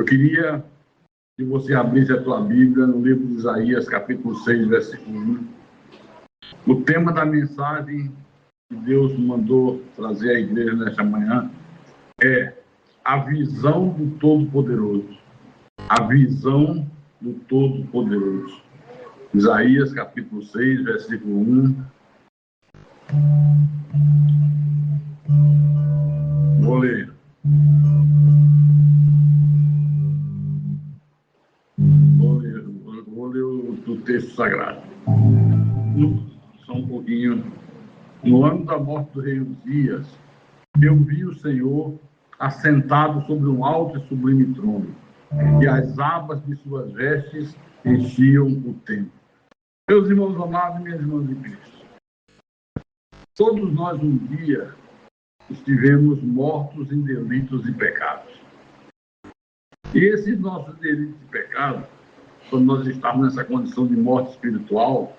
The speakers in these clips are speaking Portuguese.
Eu queria que você abrisse a tua Bíblia no livro de Isaías, capítulo 6, versículo 1. O tema da mensagem que Deus mandou trazer à igreja nesta manhã é a visão do Todo-Poderoso. A visão do Todo-Poderoso. Isaías, capítulo 6, versículo 1. Vou ler. Vou ler o texto sagrado. Só um pouquinho. No ano da morte do rei Uzias, eu vi o Senhor assentado sobre um alto e sublime trono, e as abas de suas vestes enchiam o templo. Meus irmãos amados e minhas irmãs de Cristo, todos nós um dia estivemos mortos em delitos e pecados. E esses nossos delitos e pecados, quando nós estávamos nessa condição de morte espiritual,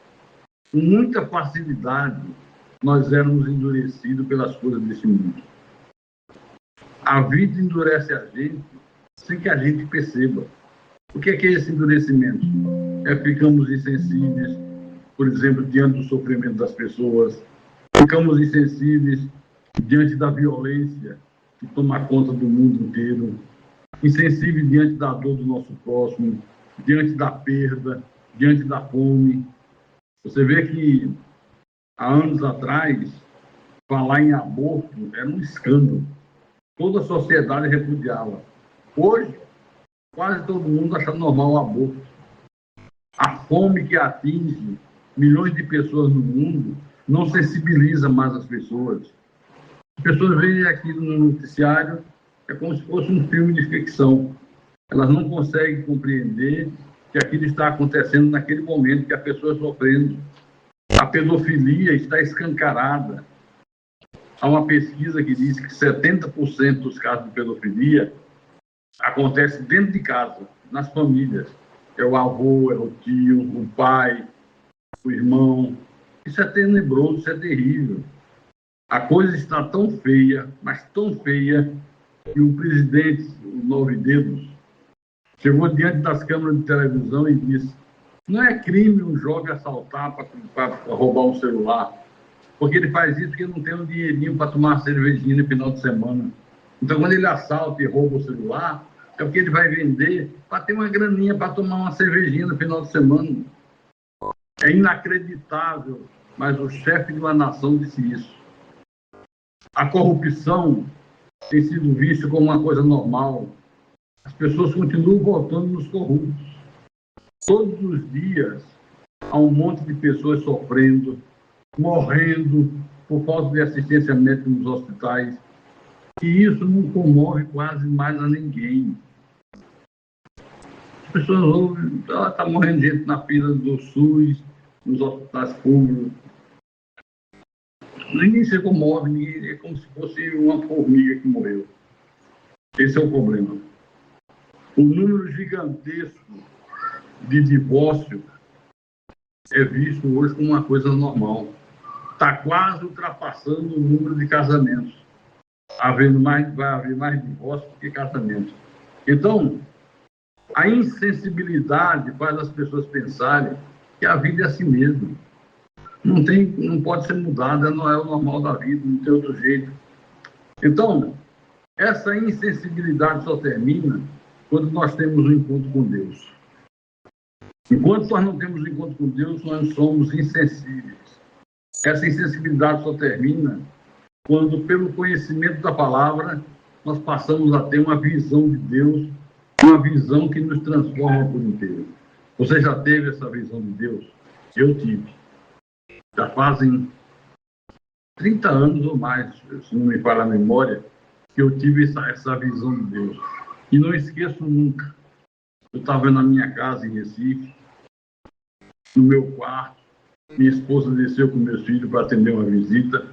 com muita facilidade nós éramos endurecidos pelas coisas desse mundo. A vida endurece a gente sem que a gente perceba. O que é esse endurecimento? Ficamos insensíveis, por exemplo, diante do sofrimento das pessoas, ficamos insensíveis diante da violência que toma conta do mundo inteiro, insensíveis diante da dor do nosso próximo, diante da perda, diante da fome. Você vê que há anos atrás, falar em aborto era um escândalo. Toda a sociedade repudiava. Hoje, quase todo mundo acha normal o aborto. A fome que atinge milhões de pessoas no mundo não sensibiliza mais as pessoas. As pessoas veem aquilo no noticiário, é como se fosse um filme de ficção. Elas não conseguem compreender que aquilo está acontecendo naquele momento que a pessoa está sofrendo. A pedofilia está escancarada. Há uma pesquisa que diz que 70% dos casos de pedofilia acontece dentro de casa, nas famílias. É o avô, é o tio, o pai, o irmão. Isso é tenebroso, isso é terrível. A coisa está tão feia, mas tão feia, que o presidente, o Nove Dedos, chegou diante das câmeras de televisão e disse: não é crime um jovem assaltar para roubar um celular, porque ele faz isso porque não tem um dinheirinho para tomar uma cervejinha no final de semana. Então, quando ele assalta e rouba o celular, é porque ele vai vender para ter uma graninha para tomar uma cervejinha no final de semana. É inacreditável, mas o chefe de uma nação disse isso. A corrupção tem sido vista como uma coisa normal. As pessoas continuam votando nos corruptos. Todos os dias há um monte de pessoas sofrendo, morrendo por falta de assistência médica nos hospitais. E isso não comove quase mais a ninguém. As pessoas ouvem, está morrendo gente na fila do SUS, nos hospitais públicos. Ninguém se comove, ninguém, é como se fosse uma formiga que morreu. Esse é o problema. O número gigantesco de divórcio é visto hoje como uma coisa normal. Está quase ultrapassando o número de casamentos. Vai haver mais divórcio do que casamento. Então, a insensibilidade faz as pessoas pensarem que a vida é assim mesmo. Não pode ser mudada, não é o normal da vida, não tem outro jeito. Então, essa insensibilidade só termina quando nós temos um encontro com Deus. Enquanto nós não temos um encontro com Deus, nós somos insensíveis. Essa insensibilidade só termina quando, pelo conhecimento da palavra, nós passamos a ter uma visão de Deus, uma visão que nos transforma por inteiro. Você já teve essa visão de Deus? Eu tive. Já fazem 30 anos ou mais, se não me falha a memória, que eu tive essa visão de Deus. E não esqueço nunca. Eu estava na minha casa em Recife, no meu quarto, minha esposa desceu com meus filhos para atender uma visita,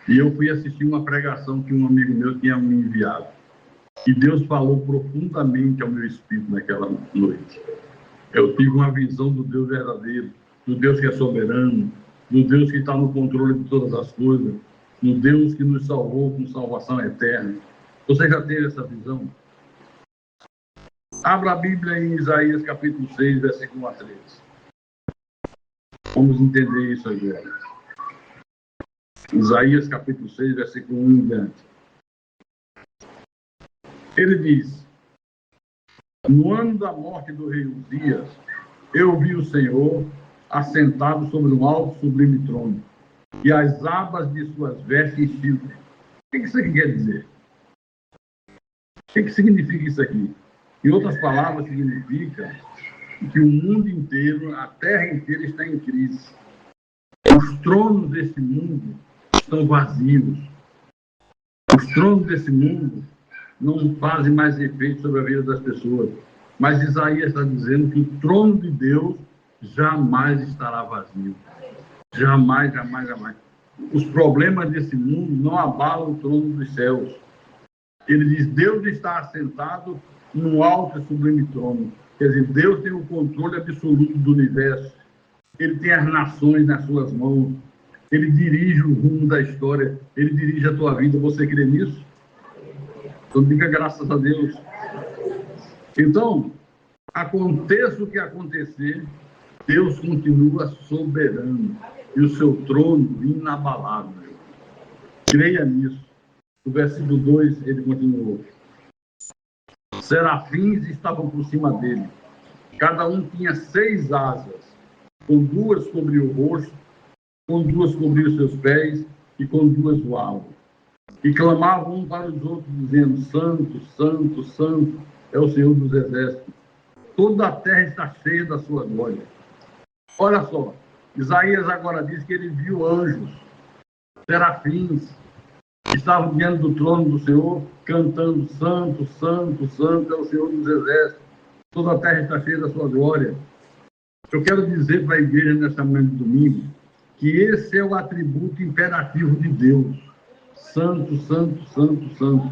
e eu fui assistir uma pregação que um amigo meu tinha me enviado. E Deus falou profundamente ao meu espírito naquela noite. Eu tive uma visão do Deus verdadeiro, do Deus que é soberano, do Deus que está no controle de todas as coisas, do Deus que nos salvou com salvação eterna. Você já teve essa visão? Abra a Bíblia em Isaías capítulo 6, versículo 1 a 3. Vamos entender isso agora. Isaías capítulo 6, versículo 1 em diante. Ele diz: no ano da morte do rei Uzias, eu vi o Senhor assentado sobre um alto sublime trono, e as abas de suas vestes enchiam. O que isso aqui quer dizer? O que significa isso aqui? Em outras palavras, significa que o mundo inteiro, a terra inteira está em crise. Os tronos desse mundo estão vazios. Os tronos desse mundo não fazem mais efeito sobre a vida das pessoas. Mas Isaías está dizendo que o trono de Deus jamais estará vazio. Jamais, jamais, jamais. Os problemas desse mundo não abalam o trono dos céus. Ele diz: Deus está assentado num alto e sublime trono. Quer dizer, Deus tem o controle absoluto do universo. Ele tem as nações nas suas mãos. Ele dirige o rumo da história. Ele dirige a tua vida. Você crê nisso? Então, diga graças a Deus. Então, aconteça o que acontecer, Deus continua soberano e o seu trono inabalável. Creia nisso. No versículo 2, ele continuou: serafins estavam por cima dele. Cada um tinha 6 asas, com 2 cobriu o rosto, com 2 cobriu os seus pés e com 2 voavam. E clamavam um para os outros, dizendo: Santo, Santo, Santo é o Senhor dos Exércitos. Toda a terra está cheia da sua glória. Olha só, Isaías agora diz que ele viu anjos, serafins, que estavam diante do trono do Senhor, cantando: Santo, Santo, Santo é o Senhor dos Exércitos. Toda a terra está cheia da sua glória. Eu quero dizer para a igreja nesta manhã de domingo que esse é o atributo imperativo de Deus. Santo, Santo, Santo, Santo.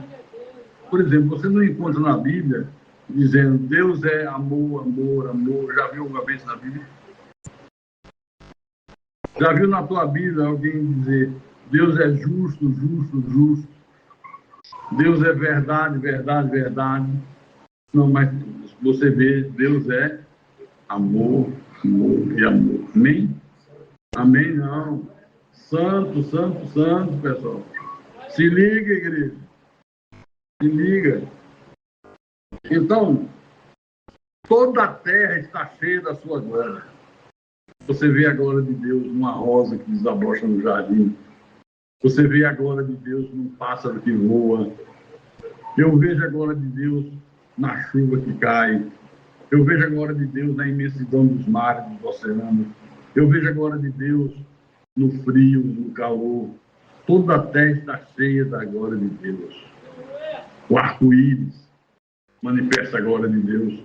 Por exemplo, você não encontra na Bíblia dizendo Deus é amor, amor, amor. Já viu alguma vez na Bíblia? Já viu na tua Bíblia alguém dizer Deus é justo, justo, justo? Deus é verdade, verdade, verdade? Não, mas você vê, Deus é amor, amor e amor. Amém? Amém, não. Santo, santo, santo, pessoal. Se liga, igreja. Se liga. Então, toda a terra está cheia da sua glória. Você vê a glória de Deus numa rosa que desabrocha no jardim. Você vê a glória de Deus num pássaro que voa. Eu vejo a glória de Deus na chuva que cai. Eu vejo a glória de Deus na imensidão dos mares, dos oceanos. Eu vejo a glória de Deus no frio, no calor. Toda a terra está cheia da glória de Deus. O arco-íris manifesta a glória de Deus.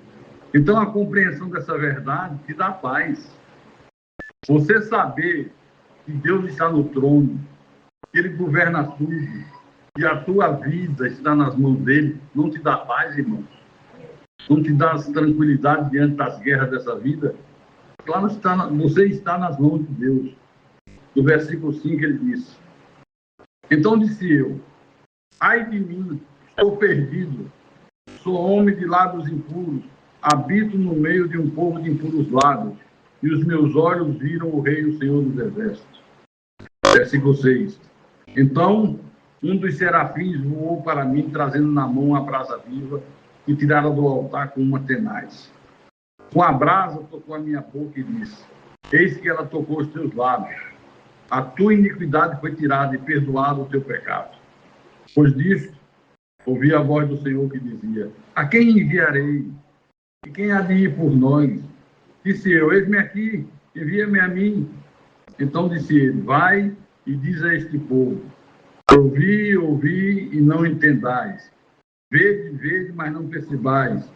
Então, a compreensão dessa verdade te dá paz. Você saber que Deus está no trono, que Ele governa tudo, e a tua vida está nas mãos dEle, não te dá paz, irmão? Não te dá tranquilidade diante das guerras dessa vida? Claro, você está nas mãos de Deus. No versículo 5 ele disse: então disse eu: ai de mim, estou perdido, sou homem de lábios impuros, habito no meio de um povo de impuros lábios, e os meus olhos viram o Rei, o Senhor dos Exércitos. Versículo 6. Então um dos serafins voou para mim, trazendo na mão a brasa viva, e tirara do altar com uma tenaz. Com a brasa tocou a minha boca e disse: eis que ela tocou os teus lábios. A tua iniquidade foi tirada e perdoado o teu pecado. Pois disto, ouvi a voz do Senhor que dizia: a quem enviarei? E quem há de ir por nós? Disse eu: eis-me aqui, envia-me a mim. Então disse ele: vai e diz a este povo: ouvi, ouvi e não entendais. Vede, vede, mas não percebais.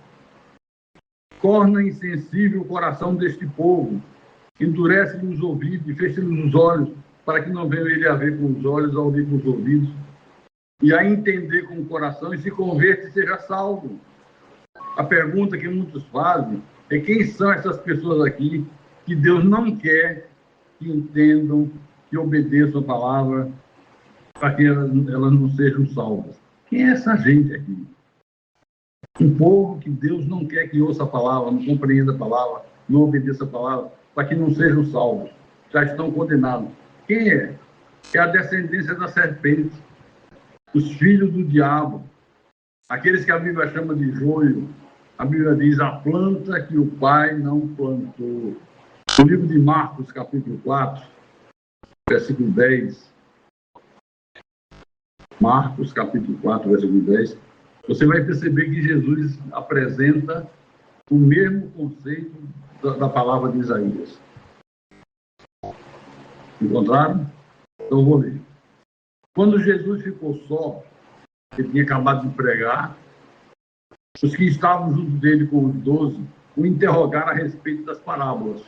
Torna insensível o coração deste povo. Endurece-lhe os ouvidos e fecha-lhe os olhos, para que não venham ele a ver com os olhos, a ouvir com os ouvidos, e a entender com o coração, e se converta e seja salvo. A pergunta que muitos fazem é: quem são essas pessoas aqui que Deus não quer que entendam, que obedeçam a palavra, para que elas não sejam salvas? Quem é essa gente aqui? Um povo que Deus não quer que ouça a palavra, não compreenda a palavra, não obedeça a palavra, para que não sejam salvos. Já estão condenados. Quem é? É a descendência da serpente, os filhos do diabo, aqueles que a Bíblia chama de joio. A Bíblia diz a planta que o pai não plantou. No livro de Marcos, capítulo 4, versículo 10. Marcos, capítulo 4, versículo 10. Você vai perceber que Jesus apresenta o mesmo conceito da palavra de Isaías. Encontraram? Então, eu vou ler. Quando Jesus ficou só, ele tinha acabado de pregar, os que estavam junto dele com os 12 o interrogaram a respeito das parábolas.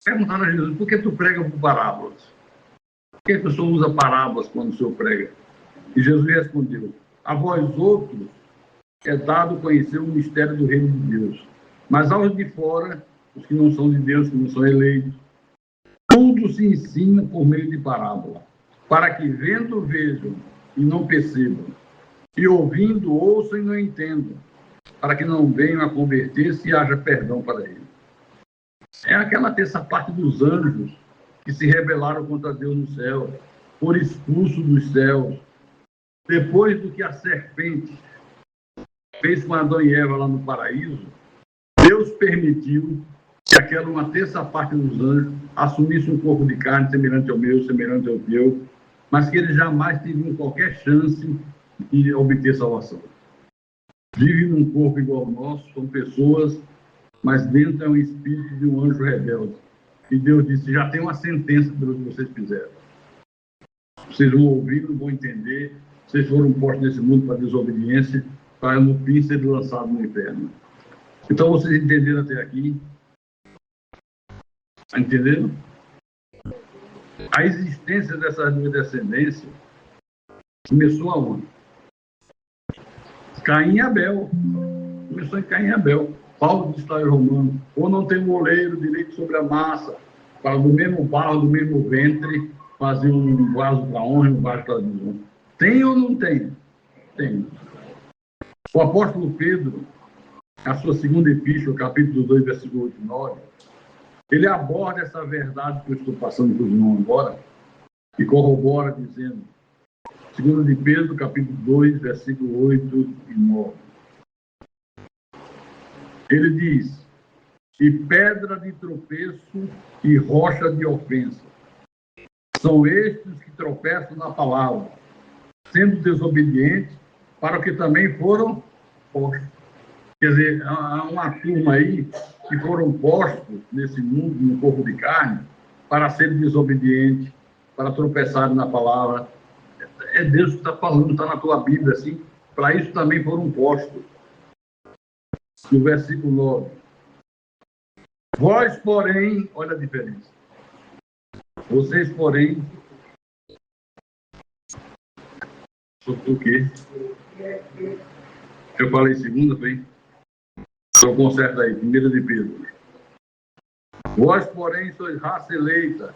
Perguntaram a Jesus, por que tu prega por parábolas? Por que a pessoa usa parábolas quando o Senhor prega? E Jesus respondeu, a vós outros é dado conhecer o mistério do reino de Deus, mas aos de fora, os que não são de Deus, que não são eleitos, tudo se ensina por meio de parábola, para que vendo vejam e não percebam, e ouvindo ouçam e não entendam, para que não venham a converter-se e haja perdão para eles. É aquela terça parte dos anjos que se rebelaram contra Deus no céu, foram expulsos dos céus, depois do que a serpente fez com Adão e Eva lá no paraíso. Deus permitiu que aquela uma terça parte dos anjos assumisse um corpo de carne semelhante ao meu, semelhante ao teu, mas que eles jamais teriam qualquer chance de obter salvação. Vivem num corpo igual ao nosso, são pessoas, mas dentro é um espírito de um anjo rebelde. E Deus disse, já tem uma sentença pelo que vocês fizeram. Vocês vão ouvir, não vão entender, vocês foram postos nesse mundo para desobediência, para no fim ser lançado no inferno. Então, vocês entenderam até aqui? Entenderam? A existência dessa descendência começou aonde? Caim e Abel. Começou em Caim e Abel. Paulo diz lá em Romano, ou não tem um oleiro direito sobre a massa, para do mesmo barro, do mesmo ventre, fazer um vaso para honra e um vaso para desonra. Tem ou não tem? Tem. O apóstolo Pedro, a sua segunda epístola, capítulo 2, versículo 8 e 9, ele aborda essa verdade que eu estou passando para os irmãos agora, e corrobora dizendo, segunda de Pedro, capítulo 2, versículo 8 e 9. Ele diz, e pedra de tropeço e rocha de ofensa. São estes que tropeçam na palavra, sendo desobedientes, para o que também foram postos. Quer dizer, há uma turma aí que foram postos nesse mundo, no corpo de carne, para serem desobedientes, para tropeçarem na palavra. É Deus que está falando, está na tua Bíblia, assim. Para isso também foram postos. No versículo 9. Vós, porém, olha a diferença. Vocês, porém, o quê? Eu falei segunda, foi? Estou com certo aí, primeira de Pedro. Vós, porém, sois raça eleita,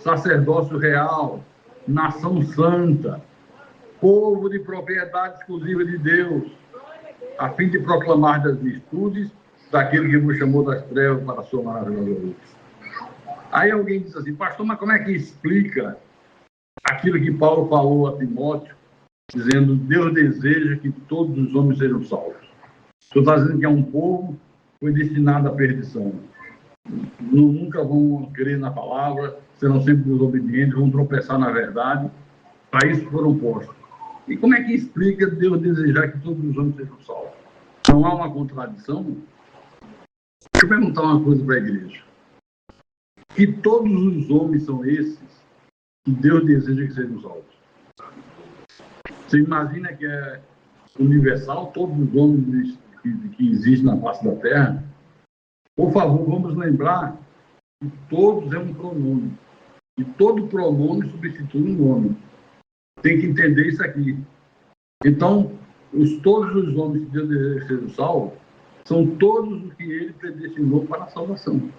sacerdócio real, nação santa, povo de propriedade exclusiva de Deus, a fim de proclamar das virtudes daquele que vos chamou das trevas para a sua maravilhosa luz. Aí alguém diz assim, pastor, mas como é que explica aquilo que Paulo falou a Timóteo, dizendo, Deus deseja que todos os homens sejam salvos. O senhor está dizendo que é um povo que foi destinado à perdição. Nunca vão crer na palavra, serão sempre desobedientes, vão tropeçar na verdade. Para isso foram postos. E como é que explica Deus desejar que todos os homens sejam salvos? Não há uma contradição? Deixa eu perguntar uma coisa para a igreja. Que todos os homens são esses que Deus deseja que sejam salvos? Você imagina que é universal, todos os homens que existem na face da Terra? Por favor, vamos lembrar que todos é um pronome. E todo pronome substitui um nome. Tem que entender isso aqui. Então, todos os homens que Deus deseja que sejam salvos são todos os que ele predestinou para a salvação.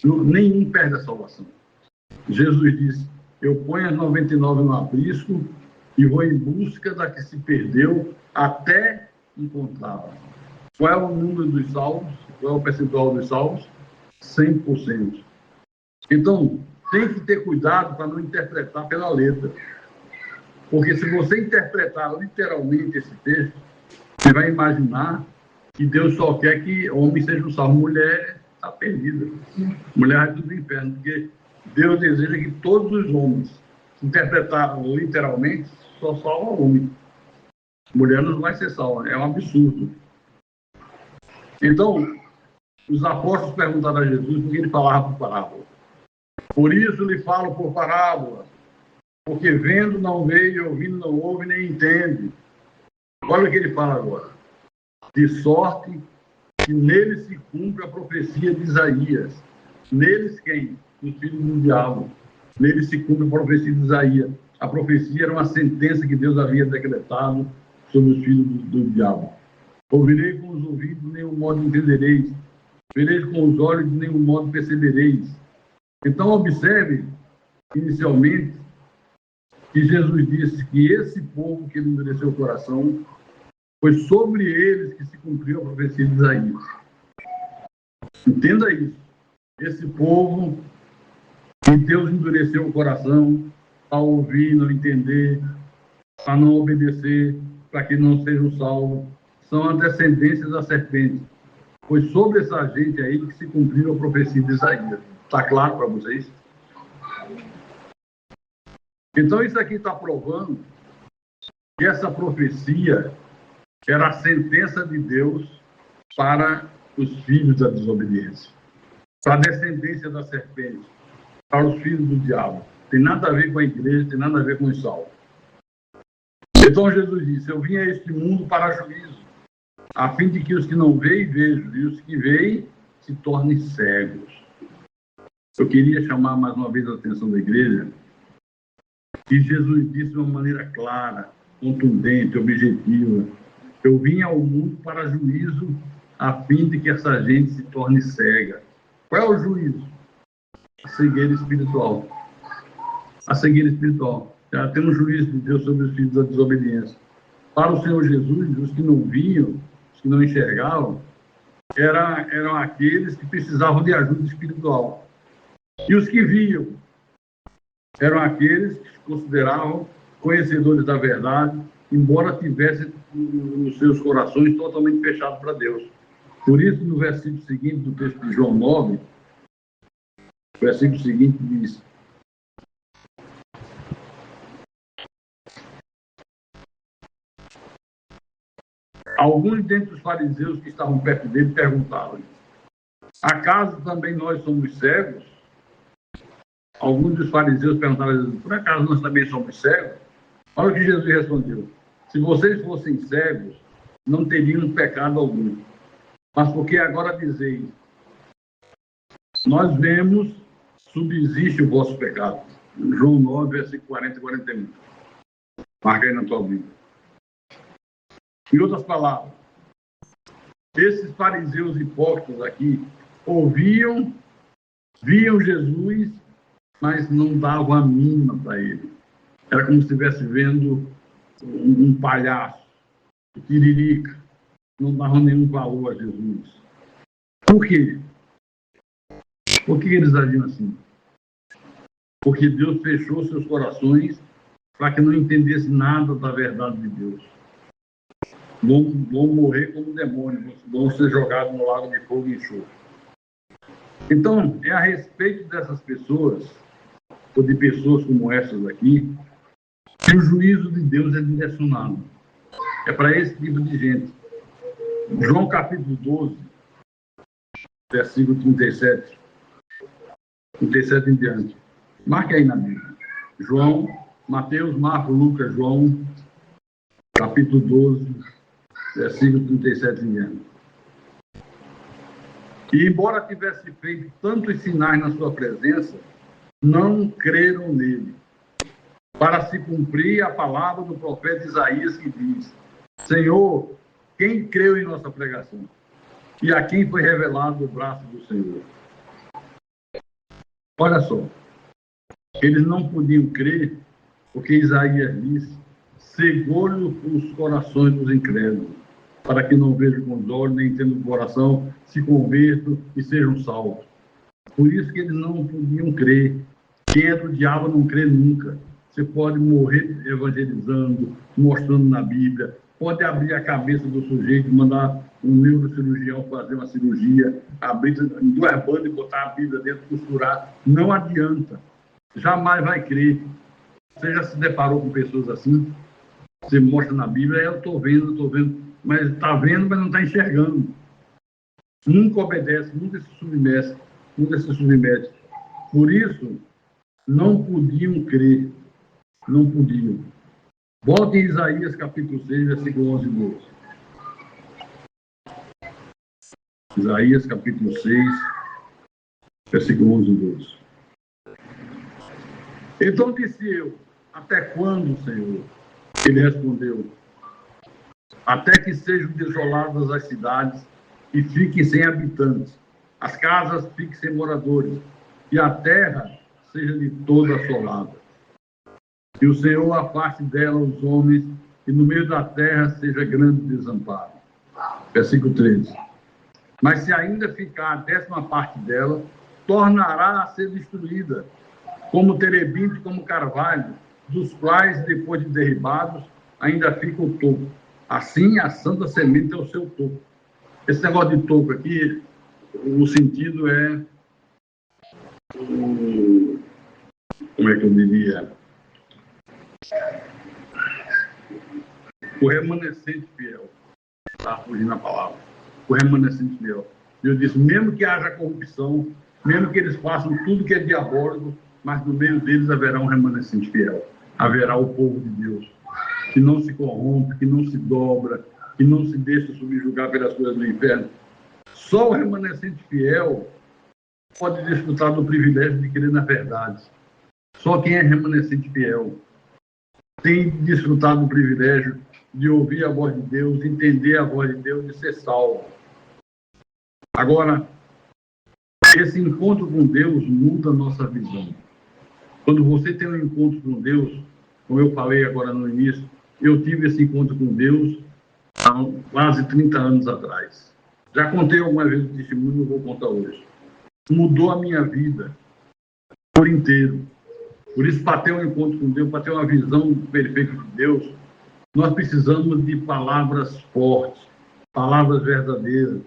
Nenhum perde a salvação. Jesus disse, eu ponho as 99 no aprisco e vou em busca da que se perdeu até encontrava. Qual é o número dos salvos? Qual é o percentual dos salvos? 100%. Então, tem que ter cuidado para não interpretar pela letra. Porque se você interpretar literalmente esse texto, você vai imaginar que Deus só quer que homem seja salvo. Mulher está perdida. Mulher vai tudo para o inferno. Porque Deus deseja que todos os homens, se interpretar literalmente, só salva homem. Mulher não vai ser salva. É um absurdo. Então, os apóstolos perguntaram a Jesus por que ele falava por parábola. Por isso lhe falo por parábola, porque vendo não veio, ouvindo não ouve, nem entende. Olha o que ele fala agora. De sorte que nele se cumpre a profecia de Isaías. Neles quem? Os filhos do diabo. Nele se cumpre a profecia de Isaías. A profecia era uma sentença que Deus havia decretado sobre os filhos do diabo. Ouvirei com os ouvidos, de nenhum modo entendereis. Vereis com os olhos, de nenhum modo percebereis. Então, observe, inicialmente, que Jesus disse que esse povo que ele endureceu o coração, foi sobre eles que se cumpriu a profecia de Isaías. Entenda isso. Esse povo que Deus endureceu o coração para ouvir, não entender, para não obedecer, para que não sejam salvos, são as descendências da serpente. Foi sobre essa gente aí que se cumpriu a profecia de Isaías. Está claro para vocês? Então, isso aqui está provando que essa profecia era a sentença de Deus para os filhos da desobediência, para a descendência da serpente, para os filhos do diabo. Tem nada a ver com a igreja, tem nada a ver com os salvos. Então, Jesus disse, eu vim a este mundo para juízo, a fim de que os que não veem, vejam, e os que veem se tornem cegos. Eu queria chamar mais uma vez a atenção da igreja que Jesus disse de uma maneira clara, contundente, objetiva. Eu vim ao mundo para juízo, a fim de que essa gente se torne cega. Qual é o juízo? A cegueira espiritual. A cegueira espiritual. Já tem um juízo de Deus sobre os filhos da desobediência. Para o Senhor Jesus, os que não viam, os que não enxergavam, eram aqueles que precisavam de ajuda espiritual. E os que viam eram aqueles que se consideravam conhecedores da verdade, embora tivessem os seus corações totalmente fechados para Deus. Por isso, no versículo seguinte do texto de João 9, o versículo seguinte diz: alguns dentre os fariseus que estavam perto dele perguntaram: acaso também nós somos cegos? Alguns dos fariseus perguntaram a Jesus: por acaso nós também somos cegos? Olha o que Jesus respondeu: se vocês fossem cegos, não teriam pecado algum. Mas porque agora dizeis, nós vemos, subsiste o vosso pecado. João 9, versículo 40 e 41. Marca aí na tua Bíblia. Em outras palavras, esses fariseus hipócritas aqui ouviam, viam Jesus, mas não davam a mínima para ele. Era como se estivesse vendo um palhaço, um tiririca. Não davam nenhum valor a Jesus. Por quê? Por que eles agiam assim? Porque Deus fechou seus corações para que não entendesse nada da verdade de Deus. Vão morrer como demônios, vão ser jogados no lago de fogo e enxofre. Então, é a respeito dessas pessoas, ou de pessoas como essas aqui, que o juízo de Deus é direcionado. É para esse tipo de gente. João capítulo 12, versículo 37 em diante. Marque aí na Bíblia. João, Mateus, Marcos, Lucas, João, capítulo 12, versículo 37 em diante. E embora tivesse feito tantos sinais na sua presença, não creram nele, para se cumprir a palavra do profeta Isaías, que diz: Senhor, quem creu em nossa pregação? E a quem foi revelado o braço do Senhor? Olha só, eles não podiam crer, porque Isaías disse: cegou-lhe os corações dos incrédulos, para que não vejam com os olhos, nem entendam o coração, se convertam e sejam salvos. Por isso que eles não podiam crer. Quem é do diabo não crê nunca. Você pode morrer evangelizando, mostrando na Bíblia, pode abrir a cabeça do sujeito, mandar um neurocirurgião fazer uma cirurgia, abrir em duas bandas e botar a Bíblia dentro, costurar. Não adianta. Jamais vai crer. Você já se deparou com pessoas assim? Você mostra na Bíblia, eu estou vendo, mas está vendo, mas não está enxergando. Nunca obedece, nunca se submete. Por isso, não podiam crer. Não podiam. Volte em Isaías capítulo 6, versículo 11 e 12. Isaías capítulo 6, versículo 11 e 12. Então disse eu, até quando, Senhor? Ele respondeu, até que sejam desoladas as cidades e fiquem sem habitantes, as casas fiquem sem moradores, e a terra seja de toda assolada. Que o Senhor afaste dela os homens, e no meio da terra seja grande desamparo. Versículo 13. Mas se ainda ficar a 10ª parte dela, tornará a ser destruída, como terebinte, como carvalho, dos quais, depois de derribados, ainda fica o toco. Assim, a santa semente é o seu toco. Esse negócio de toco aqui, o sentido é como é que eu diria? O remanescente fiel. Está fugindo a palavra. O remanescente fiel. Deus disse, mesmo que haja corrupção, mesmo que eles façam tudo que é diabólico, mas no meio deles haverá um remanescente fiel. Haverá o povo de Deus, que não se corrompe, que não se dobra, que não se deixa subjugar pelas coisas do inferno. Só o remanescente fiel pode desfrutar do privilégio de crer na verdade. Só quem é remanescente fiel tem desfrutado do privilégio de ouvir a voz de Deus, entender a voz de Deus e ser salvo. Agora, esse encontro com Deus muda a nossa visão. Quando você tem um encontro com Deus, como eu falei agora no início, eu tive esse encontro com Deus há quase 30 anos atrás. Já contei algumas vezes o testemunho, eu vou contar hoje. Mudou a minha vida por inteiro. Por isso, para ter um encontro com Deus, para ter uma visão perfeita de Deus, nós precisamos de palavras fortes, palavras verdadeiras.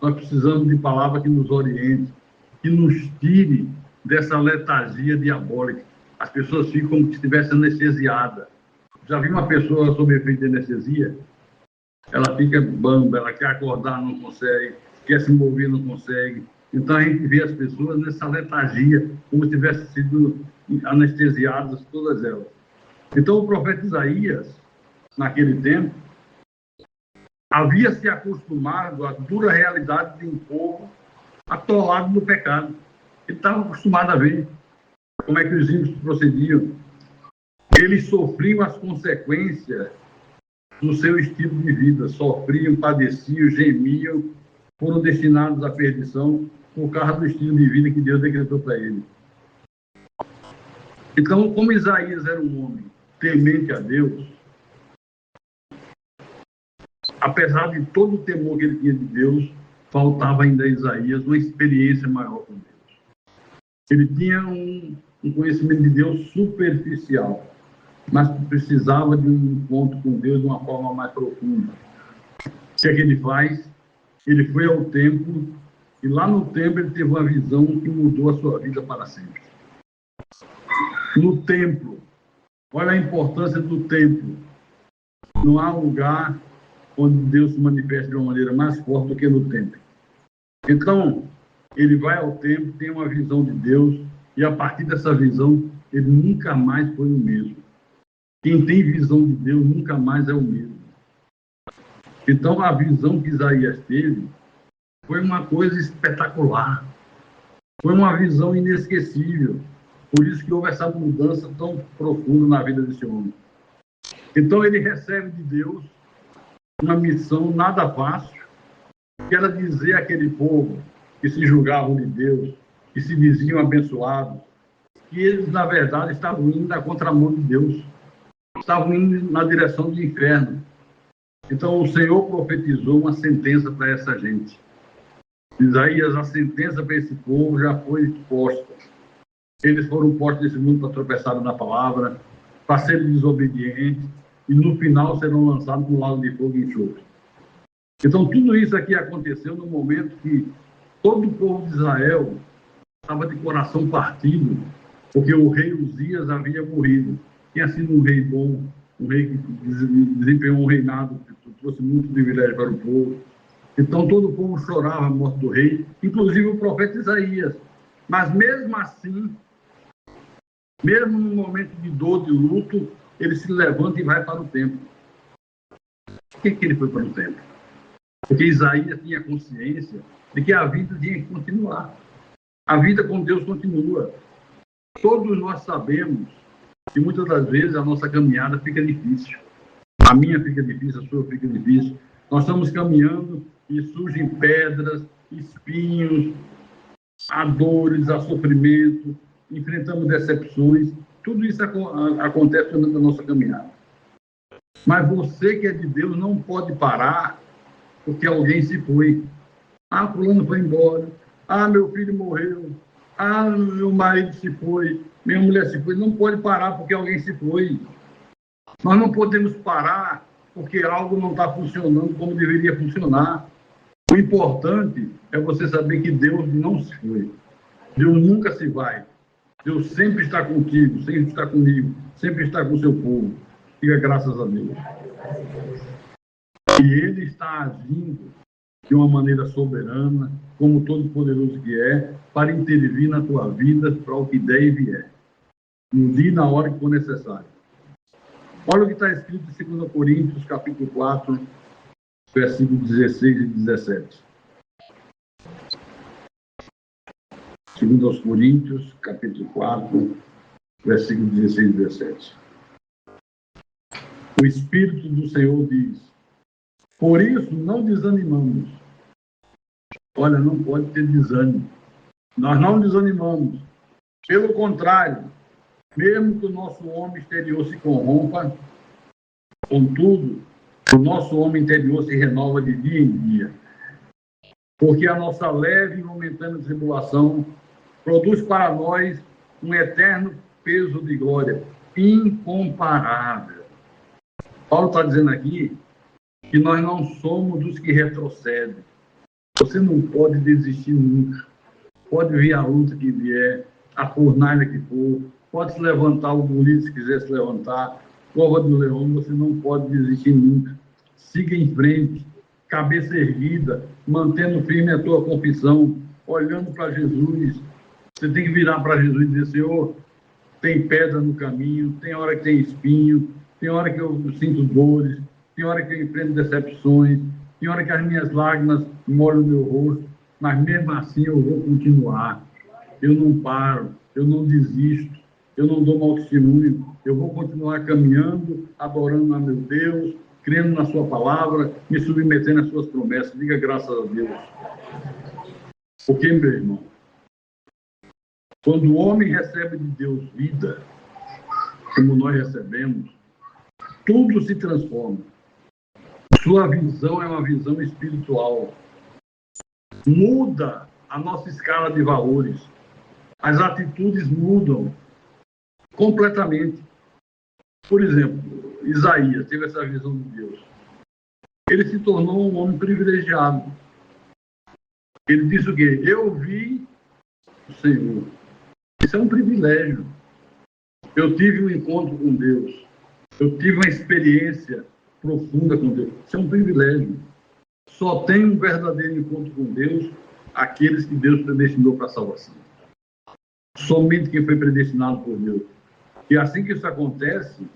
Nós precisamos de palavras que nos orientem, que nos tire dessa letargia diabólica. As pessoas ficam como se estivessem anestesiadas. Já vi uma pessoa sob efeito de anestesia? Ela fica bamba, ela quer acordar, não consegue, quer se mover, não consegue. Então a gente vê as pessoas nessa letargia, como se tivessem sido anestesiadas, todas elas. Então o profeta Isaías, naquele tempo, havia se acostumado à dura realidade de um povo atolado no pecado. Ele estava acostumado a ver como é que os ímpios procediam. Eles sofriam as consequências do seu estilo de vida, sofriam, padeciam, gemiam, foram destinados à perdição por causa do estilo de vida que Deus decretou para eles. Então, como Isaías era um homem temente a Deus, apesar de todo o temor que ele tinha de Deus, faltava ainda a Isaías uma experiência maior com Deus. Ele tinha um conhecimento de Deus superficial, mas precisava de um encontro com Deus de uma forma mais profunda. O que é que ele faz? Ele foi ao templo e lá no templo ele teve uma visão que mudou a sua vida para sempre. No templo, olha a importância do templo. Não há lugar onde Deus se manifesta de uma maneira mais forte do que no templo. Então, ele vai ao templo, tem uma visão de Deus, e a partir dessa visão, ele nunca mais foi o mesmo. Quem tem visão de Deus nunca mais é o mesmo. Então, a visão que Isaías teve foi uma coisa espetacular. Foi uma visão inesquecível. Por isso que houve essa mudança tão profunda na vida desse homem. Então, ele recebe de Deus uma missão nada fácil, que era dizer àquele povo que se julgavam de Deus, que se diziam abençoados, que eles, na verdade, estavam indo na contramão de Deus, estavam indo na direção do inferno. Então, o Senhor profetizou uma sentença para essa gente. Isaías, a sentença para esse povo já foi posta. Eles foram postos nesse mundo para tropeçarem na palavra, para serem desobedientes, e no final serão lançados no lago de fogo e enxofre. Então, tudo isso aqui aconteceu no momento que todo o povo de Israel estava de coração partido, porque o rei Uzias havia morrido. Tinha sido um rei bom, um rei que desempenhou um reinado que trouxe muito privilégio para o povo. Então, todo o povo chorava a morte do rei, inclusive o profeta Isaías. Mas, mesmo assim, mesmo no momento de dor, de luto, ele se levanta e vai para o templo. Por que ele foi para o templo? Porque Isaías tinha consciência de que a vida tinha que continuar. A vida com Deus continua. Todos nós sabemos que muitas das vezes a nossa caminhada fica difícil. A minha fica difícil, a sua fica difícil. Nós estamos caminhando e surgem pedras, espinhos, há dores, há sofrimento, enfrentamos decepções. Tudo isso acontece durante a nossa caminhada. Mas você que é de Deus não pode parar porque alguém se foi. Ah, fulano foi embora. Ah, meu filho morreu. Ah, meu marido se foi. Minha mulher se foi. Não pode parar porque alguém se foi. Nós não podemos parar porque algo não está funcionando como deveria funcionar. O importante é você saber que Deus não se foi. Deus nunca se vai. Deus sempre está contigo, sempre está comigo, sempre está com o seu povo. Diga graças a Deus. E Ele está agindo de uma maneira soberana, como todo-poderoso que é, para intervir na tua vida para o que der e vier. No dia e na hora que for necessário. Olha o que está escrito em 2 Coríntios, capítulo 4, versículos 16 e 17. 2 Coríntios, capítulo 4, versículos 16 e 17. O Espírito do Senhor diz: por isso não desanimamos. Olha, não pode ter desânimo. Nós não desanimamos. Pelo contrário, mesmo que o nosso homem exterior se corrompa, contudo, o nosso homem interior se renova de dia em dia. Porque a nossa leve e momentânea tribulação produz para nós um eterno peso de glória incomparável. Paulo está dizendo aqui que nós não somos dos que retrocedem. Você não pode desistir nunca. Pode vir a luta que vier, a fornalha que for, pode se levantar o guri se quiser se levantar, cova do leão, você não pode desistir nunca. Siga em frente, cabeça erguida, mantendo firme a tua confissão, olhando para Jesus. Você tem que virar para Jesus e dizer: Senhor, tem pedra no caminho, tem hora que tem espinho, tem hora que eu sinto dores, tem hora que eu enfrento decepções, tem hora que as minhas lágrimas molham o meu rosto, mas mesmo assim eu vou continuar. Eu não paro, eu não desisto, eu não dou mau testemunho, eu vou continuar caminhando, adorando a meu Deus, crendo na sua palavra, me submetendo às suas promessas. Diga graças a Deus. Porque, meu irmão, quando o homem recebe de Deus vida, como nós recebemos, tudo se transforma. Sua visão é uma visão espiritual. Muda a nossa escala de valores. As atitudes mudam completamente. Por exemplo, Isaías teve essa visão de Deus. Ele se tornou um homem privilegiado. Ele disse o quê? Eu vi o Senhor. Isso é um privilégio. Eu tive um encontro com Deus. Eu tive uma experiência profunda com Deus. Isso é um privilégio. Só tem um verdadeiro encontro com Deus aqueles que Deus predestinou para a salvação. Somente quem foi predestinado por Deus. E assim que isso acontece,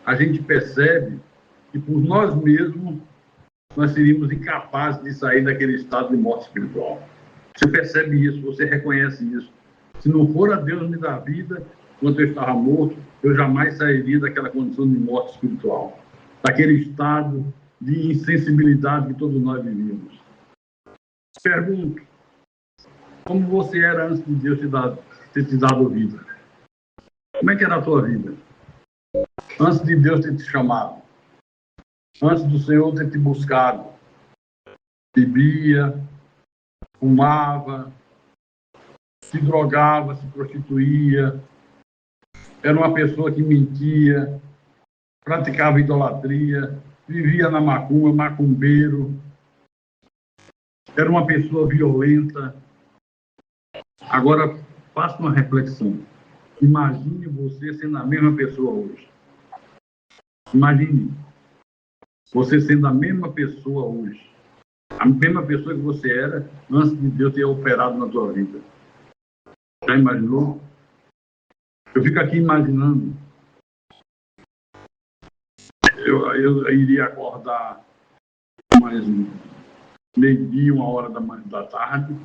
a gente percebe que por nós mesmos nós seríamos incapazes de sair daquele estado de morte espiritual. Você percebe isso, você reconhece isso. Se não for a Deus me dar vida, quando eu estava morto, eu jamais sairia daquela condição de morte espiritual, daquele estado de insensibilidade que todos nós vivíamos. Pergunto, como você era antes de Deus ter te dado vida? Como é que era a tua vida? Antes de Deus ter te chamado? antes do Senhor ter te buscado. Bebia, fumava, se drogava, se prostituía, era uma pessoa que mentia, praticava idolatria, vivia na macumba, macumbeiro, era uma pessoa violenta. Agora, faça uma reflexão. Imagine você sendo a mesma pessoa hoje. Imagine você sendo a mesma pessoa hoje. A mesma pessoa que você era antes de Deus ter operado na sua vida. Já imaginou? Eu fico aqui imaginando. Eu iria acordar mais meio-dia, 1h da tarde,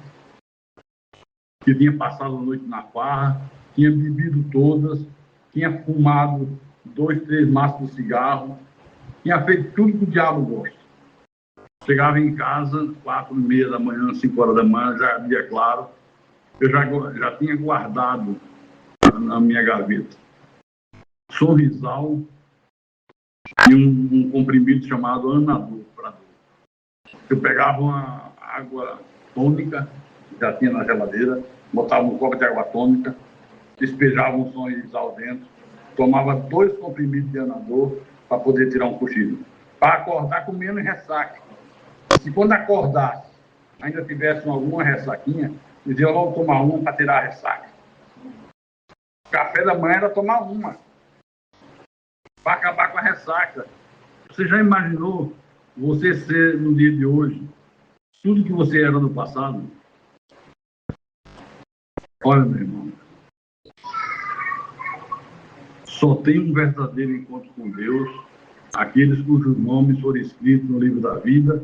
que tinha passado a noite na farra, tinha bebido todas, tinha fumado 2, 3 maços de cigarro, tinha feito tudo que o diabo gosta. Chegava em casa, 4h30 da manhã, 5h da manhã, já dia claro, eu já tinha guardado na minha gaveta Sorrisal e um comprimido chamado Anador para dor. Eu pegava uma água tônica, que já tinha na geladeira, botava um copo de água tônica, despejava um Sorrisal dentro, tomava 2 comprimidos de Anador para poder tirar um cochilo. Para acordar com menos ressaca. Se quando acordasse ainda tivesse alguma ressaquinha, dizia logo tomar uma para tirar a ressaca. O café da manhã era tomar uma, para acabar com a ressaca. Você já imaginou você ser, no dia de hoje, tudo que você era no passado? Olha, meu irmão, só tem um verdadeiro encontro com Deus aqueles cujos nomes foram escritos no livro da vida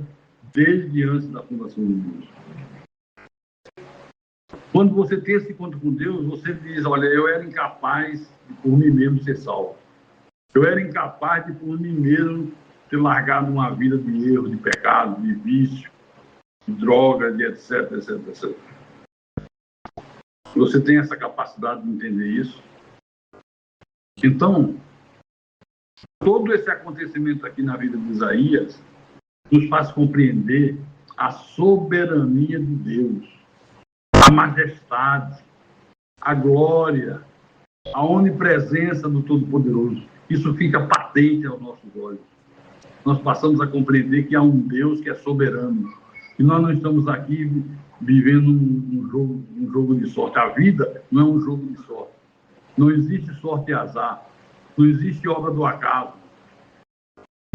desde antes da fundação do mundo. Quando você tem esse encontro com Deus, você diz, olha, eu era incapaz de por mim mesmo ser salvo. Eu era incapaz de por mim mesmo ter largado uma vida de erro, de pecado, de vício, de droga, de etc, etc, etc. Você tem essa capacidade de entender isso? Então, todo esse acontecimento aqui na vida de Isaías nos faz compreender a soberania de Deus, a majestade, a glória, a onipresença do Todo-Poderoso. Isso fica patente aos nossos olhos. Nós passamos a compreender que há um Deus que é soberano. E nós não estamos aqui vivendo um jogo de sorte. A vida não é um jogo de sorte. Não existe sorte e azar. Não existe obra do acaso.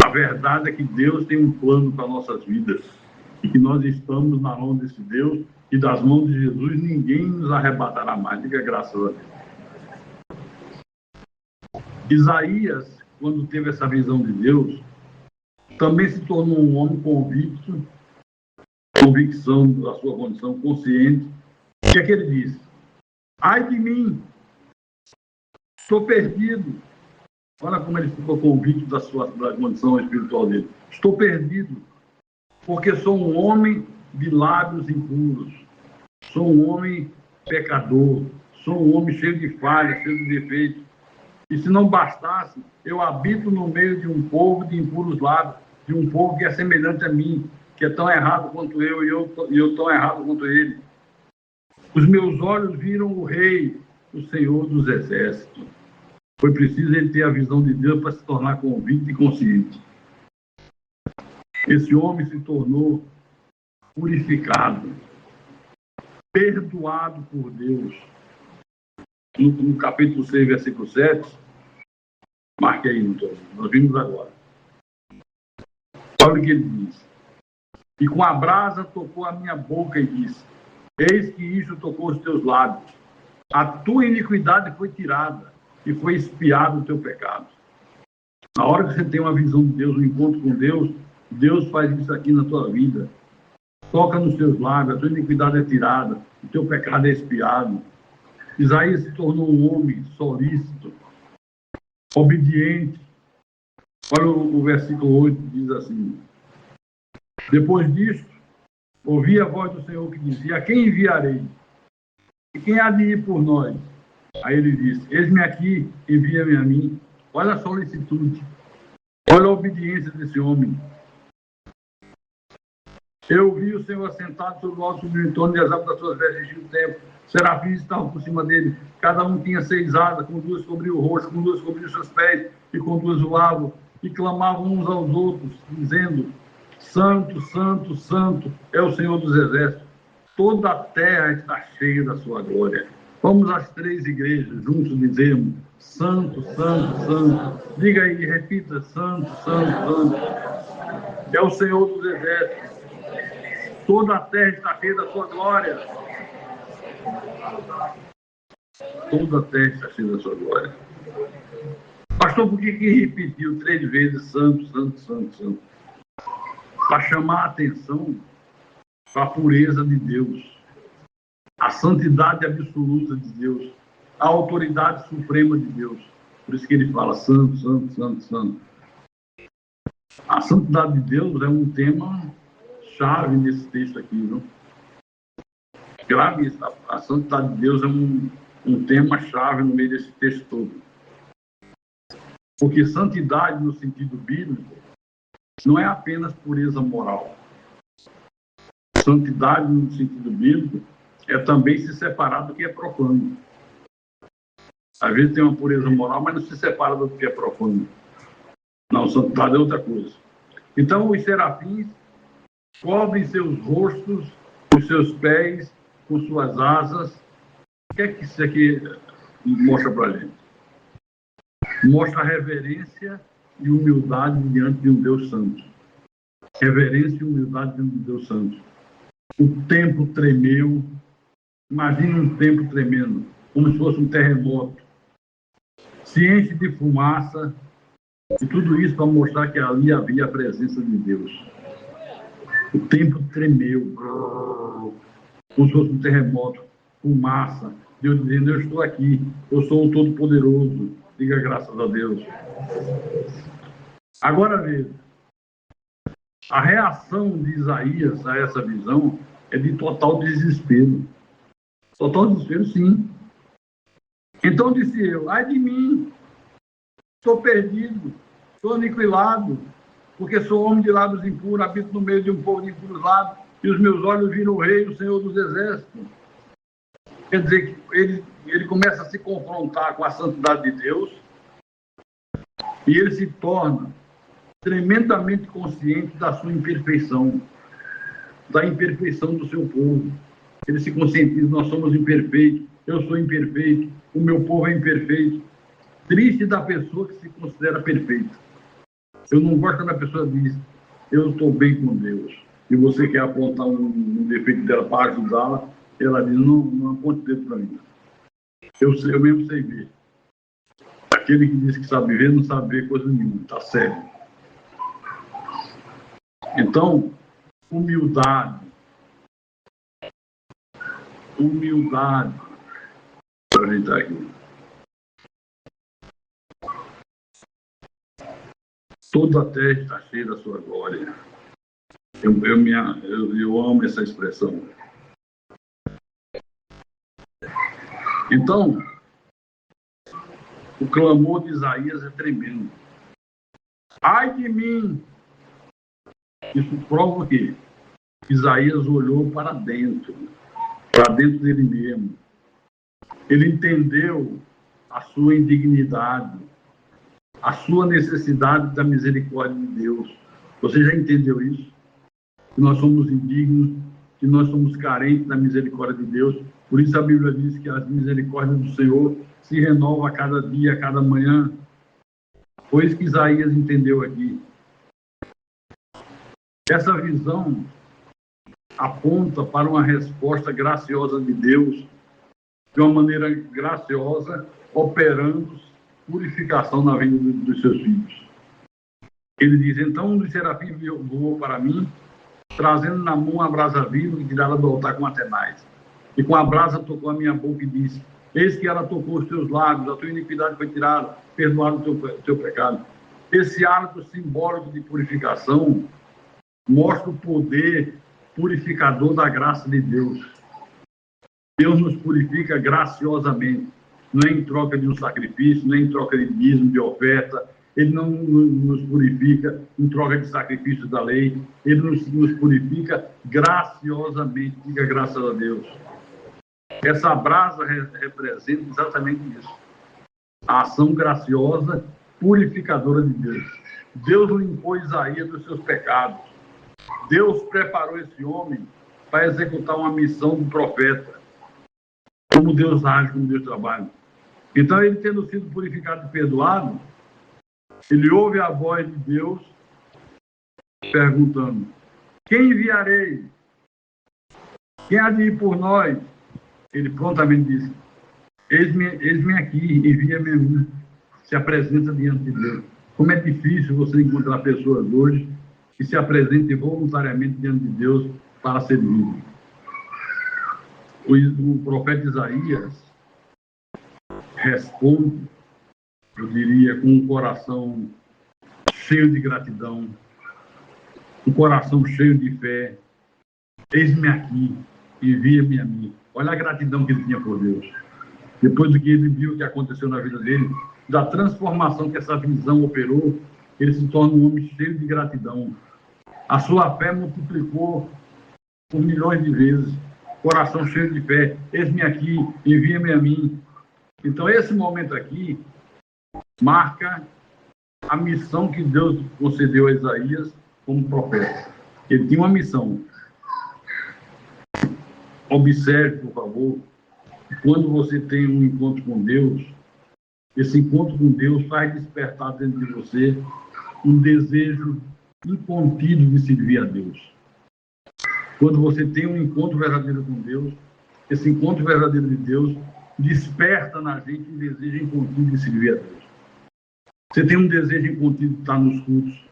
A verdade é que Deus tem um plano para nossas vidas. E que nós estamos na mão desse Deus. E das mãos de Jesus ninguém nos arrebatará mais. Diga graças a Deus. Isaías, quando teve essa visão de Deus, também se tornou um homem convicto, convicção da sua condição, consciente. O que é que ele disse? Ai de mim, estou perdido. Olha como ele ficou convicto da condição espiritual dele. Estou perdido, porque sou um homem de lábios impuros. Sou um homem pecador. Sou um homem cheio de falhas, cheio de defeitos. E se não bastasse, eu habito no meio de um povo de impuros lábios, de um povo que é semelhante a mim, que é tão errado quanto eu, e eu tão errado quanto ele. Os meus olhos viram o Rei, o Senhor dos Exércitos. Foi preciso ele ter a visão de Deus para se tornar convicto e consciente. Esse homem se tornou purificado, perdoado por Deus. No capítulo 6, versículo 7, marque aí, nós vimos agora. Olha o que ele diz. E com a brasa tocou a minha boca e disse, eis que isto tocou os teus lábios. A tua iniquidade foi tirada e foi expiado o teu pecado. Na hora que você tem uma visão de Deus, um encontro com Deus, Deus faz isso aqui na tua vida. Toca nos teus lábios, a tua iniquidade é tirada, o teu pecado é expiado. Isaías se tornou um homem solícito, obediente. Olha o versículo 8, diz assim. Depois disto, ouvi a voz do Senhor que dizia, a quem enviarei? E quem há de ir por nós? Aí ele disse, eis-me aqui, envia-me a mim. Olha a solicitude. Olha a obediência desse homem. Eu vi o Senhor assentado sobre o alto do entorno e as abas das suas vestes enchiam o templo. Serafins estavam por cima dele. Cada um tinha 6 asas, com 2 cobriam o rosto, com 2 cobriam os seus pés, e com 2 voavam. E clamavam uns aos outros, dizendo: Santo, Santo, Santo é o Senhor dos Exércitos. Toda a terra está cheia da sua glória. Vamos às 3 igrejas, juntos dizemos: Santo, Santo, Santo. Diga aí, repita: Santo, Santo, Santo. É o Senhor dos Exércitos. Toda a terra está cheia da sua glória. Toda a terra está cheia da sua glória. Pastor, por que repetiu 3 vezes Santo, Santo, Santo, Santo? Para chamar a atenção para a pureza de Deus, a santidade absoluta de Deus, a autoridade suprema de Deus. Por isso que ele fala Santo, Santo, Santo, Santo. A santidade de Deus é um tema chave nesse texto aqui, não? Grave isso, a santidade de Deus é um tema chave no meio desse texto todo. Porque santidade, no sentido bíblico, não é apenas pureza moral. Santidade, no sentido bíblico, é também se separar do que é profano. Às vezes tem uma pureza moral, mas não se separa do que é profano. Não, santidade é outra coisa. Então, os serafins cobrem seus rostos, os seus pés com suas asas. O que é que isso aqui mostra para a gente? Mostra reverência e humildade diante de um Deus santo. Reverência e humildade diante de um Deus santo. O templo tremeu. Imagine um templo tremendo, como se fosse um terremoto. Se enche de fumaça. E tudo isso para mostrar que ali havia a presença de Deus. O templo tremeu, como se fosse um terremoto, fumaça. Deus dizendo: eu estou aqui, eu sou o Todo-Poderoso. Diga graças a Deus. Agora veja, a reação de Isaías a essa visão é de total desespero. Total desespero, sim. Então disse eu: ai de mim, estou perdido, estou aniquilado, porque sou homem de lábios impuros, habito no meio de um povo de impuros lábios, e os meus olhos viram o Rei, o Senhor dos Exércitos. Quer dizer que ele começa a se confrontar com a santidade de Deus, e ele se torna tremendamente consciente da sua imperfeição, da imperfeição do seu povo. Ele se conscientiza: nós somos imperfeitos, eu sou imperfeito, o meu povo é imperfeito. Triste da pessoa que se considera perfeita. Eu não gosto quando a pessoa diz: eu estou bem com Deus. E você quer apontar um defeito dela para ajudá-la, ela diz: não aponte dedo para mim. Eu mesmo sei ver. Aquele que diz que sabe ver, não sabe ver coisa nenhuma. Está certo. Então, humildade. Humildade. Para a gente estar aqui. Toda a terra está cheia da sua glória. Eu amo essa expressão. Então, o clamor de Isaías é tremendo. Ai de mim! Isso prova o quê? Isaías olhou para dentro dele mesmo. Ele entendeu a sua indignidade, a sua necessidade da misericórdia de Deus. Você já entendeu isso? Que nós somos indignos, que nós somos carentes da misericórdia de Deus. Por isso a Bíblia diz que as misericórdias do Senhor se renovam a cada dia, a cada manhã. Foi isso que Isaías entendeu aqui. Essa visão aponta para uma resposta graciosa de Deus, de uma maneira graciosa, operando purificação na vida dos seus filhos. Ele diz: então um dos serafins voou para mim, trazendo na mão a brasa viva e tirada do altar com atenaz. E com a brasa tocou a minha boca e disse: eis que ela tocou os teus lábios, a tua iniquidade foi tirada, perdoado o teu pecado. Esse hábito simbólico de purificação mostra o poder purificador da graça de Deus. Deus nos purifica graciosamente, não é em troca de um sacrifício, não é em troca de dízimo, de oferta, Ele não nos purifica em troca de sacrifícios da lei, ele nos purifica graciosamente, diga graças a Deus. Essa brasa representa exatamente isso, a ação graciosa, purificadora de Deus. Deus limpou Isaías dos seus pecados. Deus preparou esse homem para executar uma missão do profeta. Como Deus age, como Deus trabalha. Então, ele tendo sido purificado e perdoado, ele ouve a voz de Deus perguntando: quem enviarei? Quem há de ir por nós? Ele prontamente disse: eis-me aqui, envia-me a mim. Se apresenta diante de Deus. Como é difícil você encontrar pessoas hoje que se apresentem voluntariamente diante de Deus para servir. O profeta Isaías responde, eu diria, com um coração cheio de gratidão, um coração cheio de fé. Eis-me aqui, envia-me a mim. Olha a gratidão que ele tinha por Deus. Depois do que ele viu o que aconteceu na vida dele, da transformação que essa visão operou, ele se torna um homem cheio de gratidão. A sua fé multiplicou por milhões de vezes. Coração cheio de fé. Eis-me aqui, envia-me a mim. Então, esse momento aqui marca a missão que Deus concedeu a Isaías como profeta. Ele tinha uma missão. Observe, por favor, quando você tem um encontro com Deus, esse encontro com Deus faz despertar dentro de você um desejo incontido de servir a Deus. Quando você tem um encontro verdadeiro com Deus, esse encontro verdadeiro de Deus desperta na gente um desejo incontido de servir a Deus. Você tem um desejo incontido de estar nos cultos.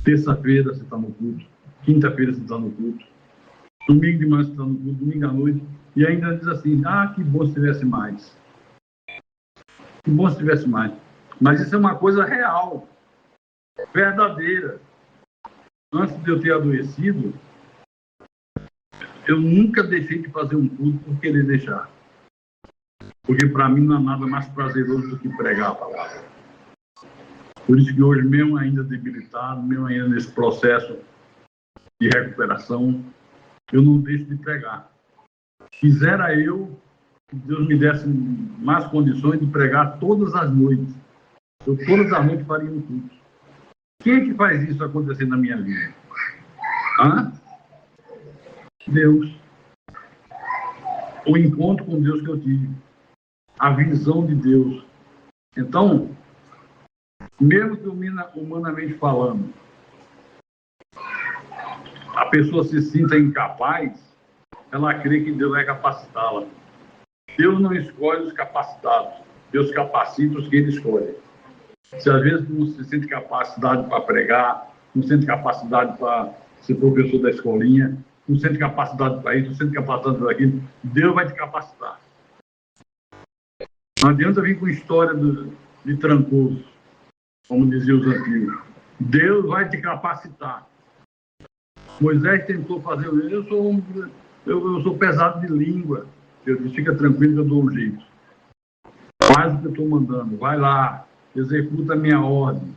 Terça-feira você está no culto, quinta-feira você está no culto, domingo de manhã você está no culto, domingo à noite, e ainda diz assim: ah, que bom se tivesse mais. Que bom se tivesse mais. Mas isso é uma coisa real, verdadeira. Antes de eu ter adoecido, eu nunca deixei de fazer um culto por querer deixar. Porque para mim não há nada mais prazeroso do que pregar a palavra. Por isso que hoje, mesmo ainda debilitado, mesmo ainda nesse processo de recuperação, eu não deixo de pregar. Quisera eu que Deus me desse mais condições de pregar todas as noites. Eu todas as noites faria um culto. Quem é que faz isso acontecer na minha vida? Hã? Deus. O encontro com Deus que eu tive. A visão de Deus. Então, mesmo que humanamente falando, a pessoa se sinta incapaz, ela crê que Deus vai capacitá-la. Deus não escolhe os capacitados. Deus capacita os que Ele escolhe. Se às vezes não se sente capacidade para pregar, não sente capacidade para ser professor da escolinha, não sente capacidade para isso, não sente capacidade para aquilo, Deus vai te capacitar. Não adianta vir com história de trancoso, como diziam os antigos. Deus vai te capacitar. Moisés tentou fazer, eu sou pesado de língua. Deus disse: fica tranquilo que eu dou um jeito. Faz o que eu estou mandando, vai lá, executa a minha ordem.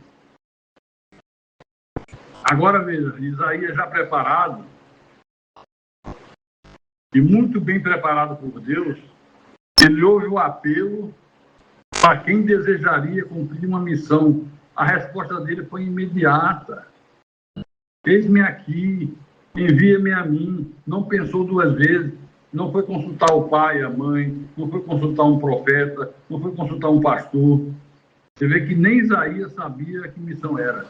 Agora veja, Isaías já preparado, e muito bem preparado por Deus, ele ouve o apelo para quem desejaria cumprir uma missão. A resposta dele foi imediata. Eis-me aqui, envia-me a mim. Não pensou duas vezes, não foi consultar o pai, a mãe, não foi consultar um profeta, não foi consultar um pastor. Você vê que nem Isaías sabia que missão era.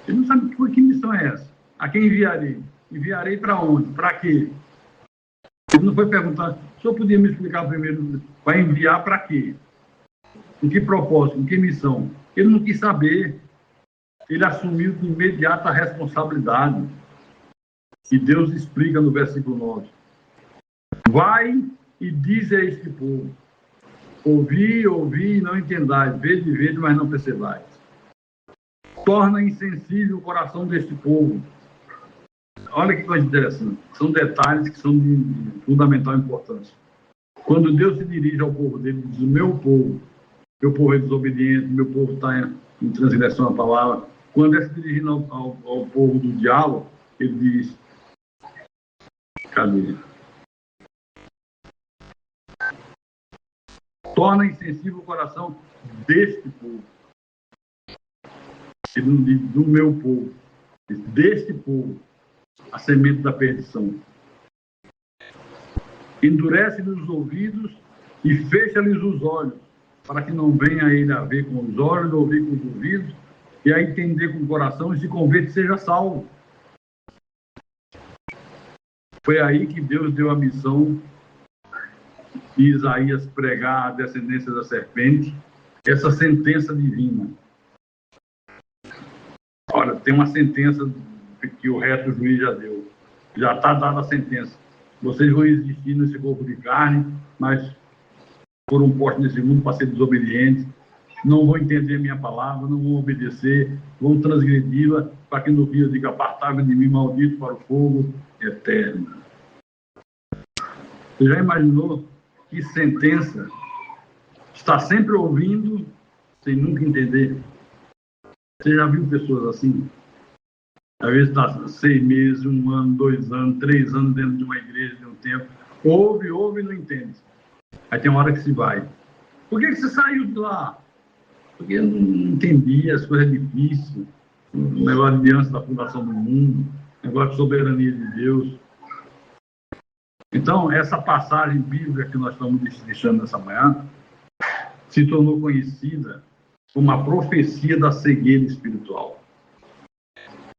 Ele não sabe que missão é essa. A quem enviarei? Enviarei para onde? Para quê? Ele não foi perguntar: o senhor podia me explicar primeiro, vai enviar para quê? Com que propósito? Com que missão? Ele não quis saber. Ele assumiu de imediato a responsabilidade. E Deus explica no versículo 9. Vai e diz a este povo: ouvi, ouvi e não entendais, vede, mas não percebais. Torna insensível o coração deste povo. Olha que coisa interessante. São detalhes que são de fundamental importância. Quando Deus se dirige ao povo dele, diz: o meu povo. meu povo é desobediente, meu povo está em transgressão à palavra. Quando é se dirigindo ao povo do diálogo, ele diz, cadê? Torna insensível o coração deste povo. Ele não diz do meu povo, deste povo, a semente da perdição. Endurece-lhes os ouvidos e fecha-lhes os olhos, para que não venha ele a ver com os olhos, ouvir com os ouvidos, e a entender com o coração e se converte e seja salvo. Foi aí que Deus deu a missão de Isaías pregar a descendência da serpente, essa sentença divina. Olha, tem uma sentença que o reto juiz já deu. Já está dada a sentença. Vocês vão existir nesse corpo de carne, mas foram postos nesse mundo para ser desobedientes, não vão entender minha palavra, não vão obedecer, vão transgredi-la, para que no fim eu diga, apartai-vos de mim, maldito, para o fogo eterno. Você já imaginou que sentença? Está sempre ouvindo, sem nunca entender. Você já viu pessoas assim? Às vezes está 6 meses, 1 ano, 2 anos, 3 anos dentro de uma igreja, de um tempo. Ouve e não entende. Aí tem uma hora que se vai. Por que você saiu de lá? Porque eu não entendia, as coisas difíceis. O negócio de aliança da fundação do mundo, o negócio de soberania de Deus. Então, essa passagem bíblica que nós estamos deixando nessa manhã se tornou conhecida como a profecia da cegueira espiritual.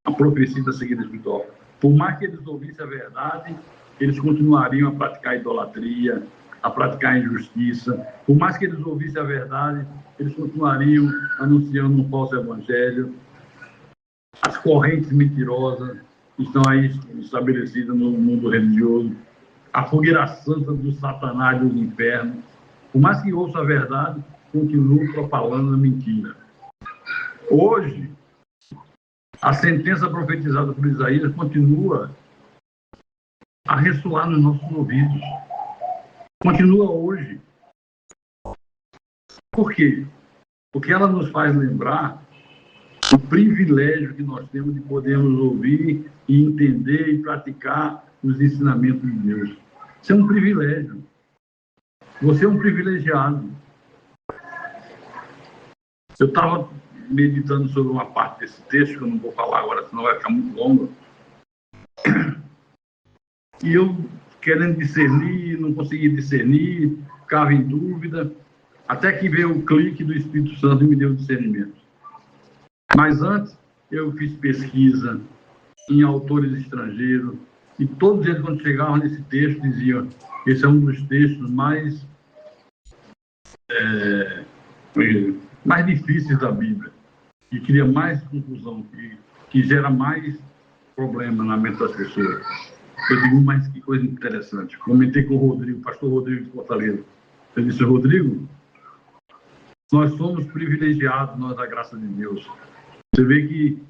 A profecia da cegueira espiritual. Por mais que eles ouvissem a verdade, eles continuariam a praticar idolatria, a praticar injustiça. Por mais que eles ouvissem a verdade, eles continuariam anunciando um falso evangelho. As correntes mentirosas estão aí estabelecidas no mundo religioso. A fogueira santa do Satanás e dos infernos. Por mais que ouça a verdade, continuam propalando a mentira. Hoje, a sentença profetizada por Isaías continua a ressoar nos nossos ouvidos. Continua hoje. Por quê? Porque ela nos faz lembrar o privilégio que nós temos de podermos ouvir e entender e praticar os ensinamentos de Deus. Isso é um privilégio. Você é um privilegiado. Eu estava meditando sobre uma parte desse texto, que eu não vou falar agora, senão vai ficar muito longo. E eu, querendo discernir, não consegui discernir, ficava em dúvida, até que veio o clique do Espírito Santo e me deu o discernimento. Mas antes, eu fiz pesquisa em autores estrangeiros, e todos eles, quando chegavam nesse texto, diziam: esse é um dos textos mais difíceis da Bíblia, que cria mais confusão, que gera mais problema na mente das pessoas. Eu digo, mas que coisa interessante. Comentei com o Rodrigo, pastor Rodrigo de Fortaleza. Eu disse: Rodrigo, nós somos privilegiados, nós da graça de Deus. Você vê que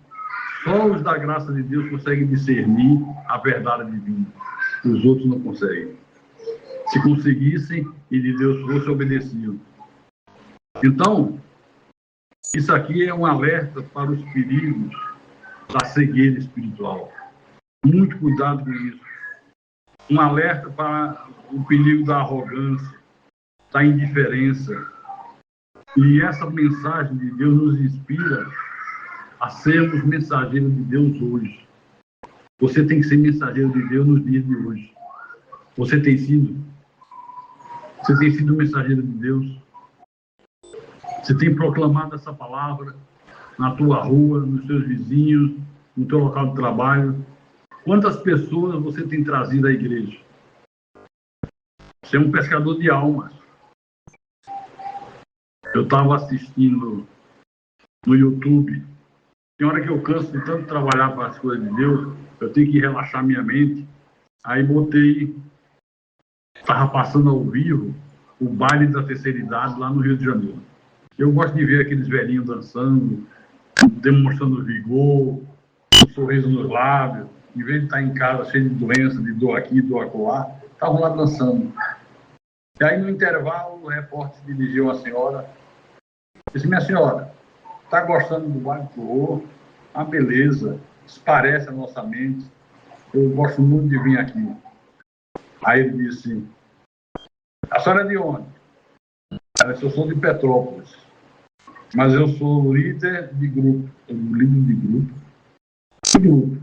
só os da graça de Deus conseguem discernir a verdade divina. Os outros não conseguem. Se conseguissem e de Deus fosse, obedeciam. Então, isso aqui é um alerta para os perigos da cegueira espiritual. Muito cuidado com isso. Um alerta para o perigo da arrogância, da indiferença. E essa mensagem de Deus nos inspira a sermos mensageiros de Deus hoje. Você tem que ser mensageiro de Deus nos dias de hoje. Você tem sido? Você tem sido mensageiro de Deus? Você tem proclamado essa palavra na tua rua, nos seus vizinhos, no teu local de trabalho? Quantas pessoas você tem trazido à igreja? Você é um pescador de almas. Eu estava assistindo no YouTube. Tem hora que eu canso de tanto trabalhar para as coisas de Deus, eu tenho que relaxar minha mente. Aí estava passando ao vivo o baile da terceira idade lá no Rio de Janeiro. Eu gosto de ver aqueles velhinhos dançando, demonstrando vigor, um sorriso nos lábios, em vez de estar em casa cheio de doença, de dor aqui, dor acolá, estavam lá dançando. E aí, no intervalo, o repórter se dirigiu a uma senhora Disse, minha senhora, está gostando do baile do horror? Uma beleza, esparece a nossa mente. Eu gosto muito de vir aqui. Aí ele disse, a senhora é de onde? Ela disse, eu sou de Petrópolis, mas eu sou líder de grupo. Líder de grupo? De grupo.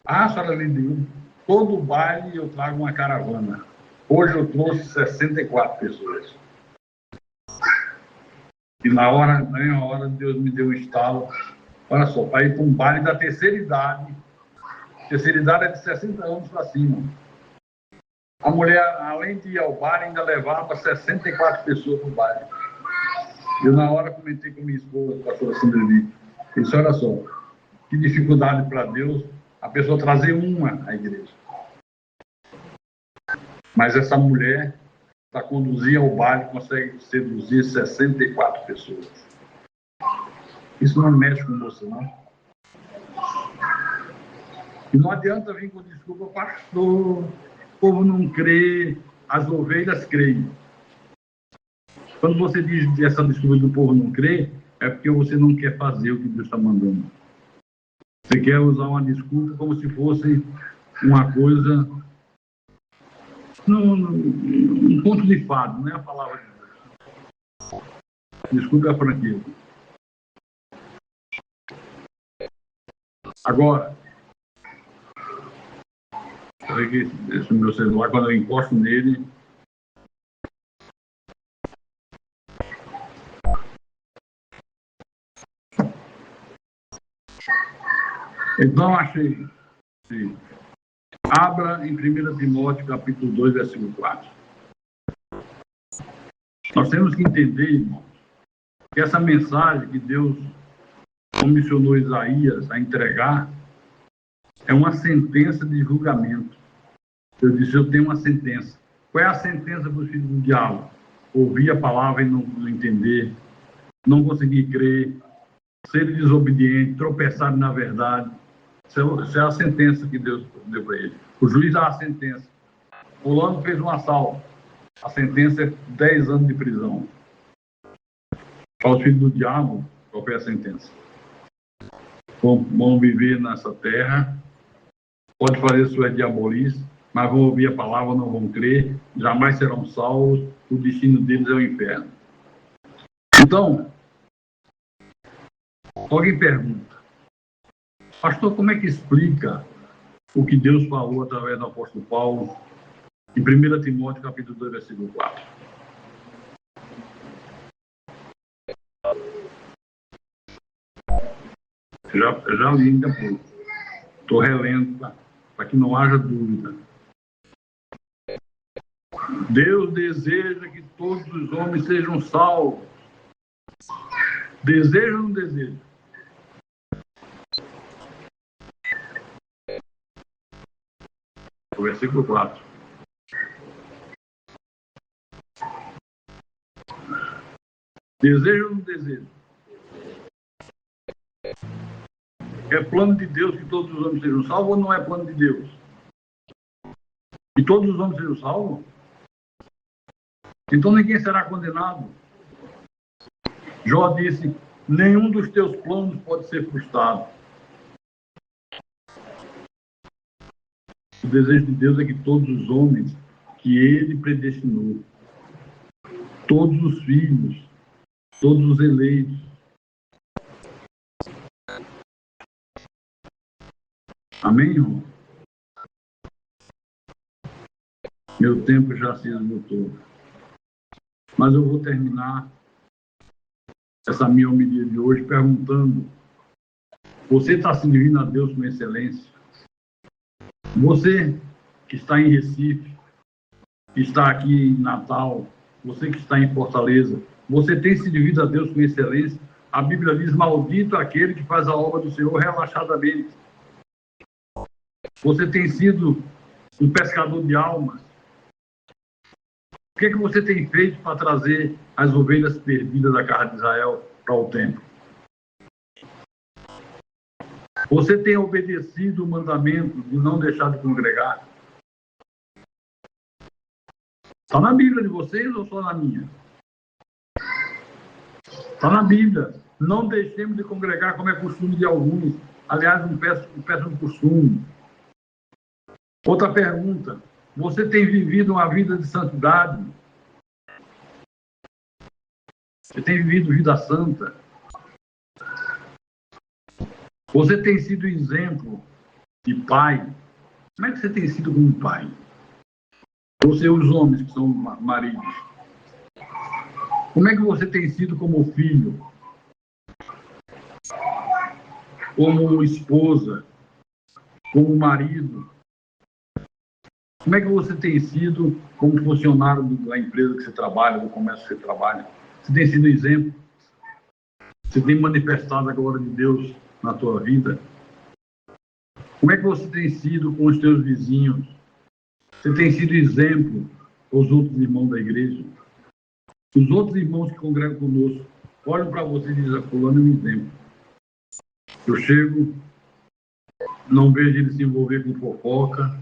Ah, a senhora é líder de grupo? Todo baile eu trago uma caravana. Hoje eu trouxe 64 pessoas. E na mesma hora, Deus me deu um estalo. Olha só, para ir para um baile da terceira idade. Terceira idade é de 60 anos para cima. A mulher, além de ir ao baile, ainda levava 64 pessoas para o baile. Eu, na hora, comentei com minha esposa, a pastora Sandrine. Disse, olha só, que dificuldade para Deus a pessoa trazer uma à igreja. Mas essa mulher, para conduzir ao baile, consegue seduzir 64 pessoas. Isso não mexe com você, não. E não adianta vir com desculpa, pastor, o povo não crê, as ovelhas creem. Quando você diz essa desculpa do povo não crê, é porque você não quer fazer o que Deus está mandando. Você quer usar uma desculpa como se fosse uma coisa, um conto de fado, não é a palavra de Deus. Desculpa a franqueza. Agora, esse meu celular, quando eu encosto nele, então achei. Sim. Abra em 1 Timóteo, capítulo 2, versículo 4. Nós temos que entender, irmãos, que essa mensagem que Deus comissionou Isaías a entregar é uma sentença de julgamento. Eu disse, eu tenho uma sentença. Qual é a sentença para os filhos do diabo? Ouvir a palavra e não entender, não conseguir crer, ser desobediente, tropeçar na verdade. Isso é a sentença que Deus deu para ele. O juiz dá a sentença. Fulano fez um assalto. A sentença é 10 anos de prisão. Para os filhos do diabo, qual foi a sentença? Vão viver nessa terra, pode fazer sua diabolice, mas vão ouvir a palavra, não vão crer, jamais serão salvos, o destino deles é o inferno. Então, alguém pergunta, pastor, como é que explica o que Deus falou através do apóstolo Paulo em 1 Timóteo, capítulo 2, versículo 4? Eu já li ainda pouco. Estou relendo para que não haja dúvida. Deus deseja que todos os homens sejam salvos. Deseja ou não deseja? O versículo 4. Deseja ou não deseja? É plano de Deus que todos os homens sejam salvos ou não é plano de Deus? Que todos os homens sejam salvos? Então ninguém será condenado. Jó disse, nenhum dos teus planos pode ser frustrado. O desejo de Deus é que todos os homens que Ele predestinou, todos os filhos, todos os eleitos, amém, irmão? Meu tempo já se esgotou. Mas eu vou terminar essa minha homilia de hoje perguntando, você está servindo a Deus com excelência? Você que está em Recife, que está aqui em Natal, você que está em Fortaleza, você tem servido a Deus com excelência? A Bíblia diz, maldito aquele que faz a obra do Senhor relaxadamente. Você tem sido um pescador de almas? O que você tem feito para trazer as ovelhas perdidas da casa de Israel para o templo? Você tem obedecido o mandamento de não deixar de congregar? Está na Bíblia de vocês ou só na minha? Está na Bíblia. Não deixemos de congregar como é costume de alguns. Aliás, um péssimo costume. Outra pergunta. Você tem vivido uma vida de santidade? Você tem vivido vida santa? Você tem sido exemplo de pai? Como é que você tem sido como pai? Você, os homens que são maridos. Como é que você tem sido como filho? Como esposa? Como marido? Como é que você tem sido como funcionário da empresa que você trabalha, do comércio que você trabalha? Você tem sido exemplo? Você tem manifestado a glória de Deus na tua vida? Como é que você tem sido com os teus vizinhos? Você tem sido exemplo aos outros irmãos da igreja? Os outros irmãos que congregam conosco olham para você e dizem: fulano é um exemplo. Eu chego, não vejo ele se envolver com fofoca,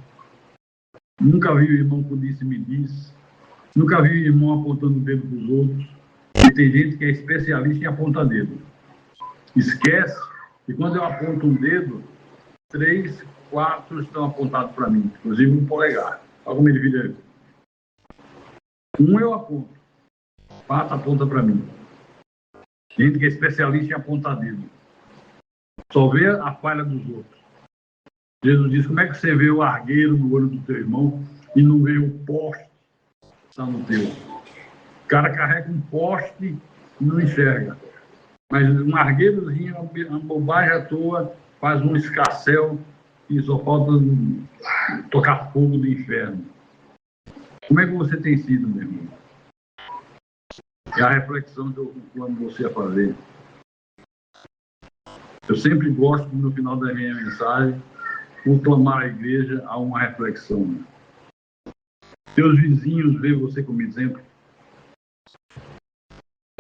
nunca vi o irmão com disse-me-disse, nunca vi o irmão apontando o dedo para os outros. E tem gente que é especialista em apontar dedo. Esquece que quando eu aponto um dedo, 3, 4 estão apontados para mim, inclusive um polegar. Olha como ele vira. Um eu aponto, 4 aponta para mim. Gente que é especialista em apontar dedo. Só vê a falha dos outros. Jesus diz: como é que você vê o argueiro no olho do teu irmão e não vê o poste que está no teu? O cara carrega um poste e não enxerga. Mas um argueirozinho, uma bobagem à toa, faz um escarcéu e só falta tocar fogo do inferno. Como é que você tem sido, meu irmão? É a reflexão que eu conclamo você a fazer. Eu sempre gosto, no final da minha mensagem, conclamar a igreja a uma reflexão. Teus vizinhos veem você como exemplo?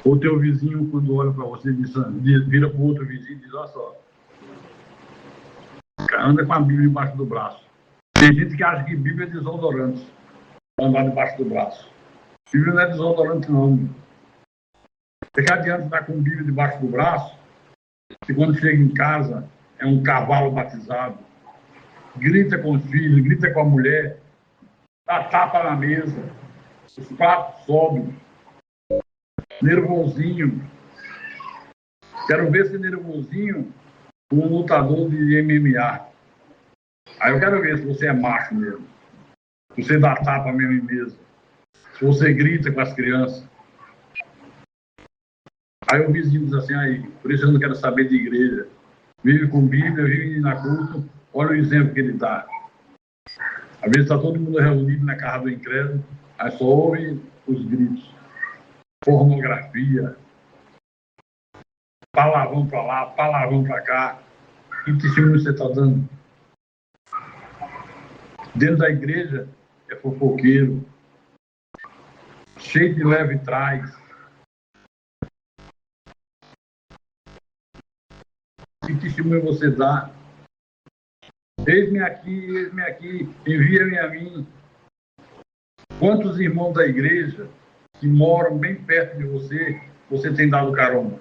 Ou teu vizinho, quando olha para você, vira para o outro vizinho e diz: olha só, anda com a Bíblia embaixo do braço. Tem gente que acha que Bíblia é desodorante, andar debaixo do braço. Bíblia não é desodorante, não. Você que adianta estar com Bíblia debaixo do braço, se quando chega em casa é um cavalo batizado, grita com os filhos, grita com a mulher, dá tapa na mesa, os pratos sobem, nervosinho. Quero ver esse nervosinho com um lutador de MMA. Aí eu quero ver se você é macho mesmo, se você dá tapa mesmo em mesa, se você grita com as crianças. Aí o vizinho diz assim: aí, por isso eu não quero saber de igreja. Vive com Bíblia, vive na culto, olha o exemplo que ele dá. Às vezes está todo mundo reunido na casa do incrédulo, aí só ouve os gritos. Pornografia, palavrão para lá, palavrão para cá. Que testemunho você está dando? Dentro da igreja é fofoqueiro, cheio de leve e trás. Que testemunho você dá? Eis-me aqui, envia-me a mim. Quantos irmãos da igreja que moram bem perto de você, você tem dado carona?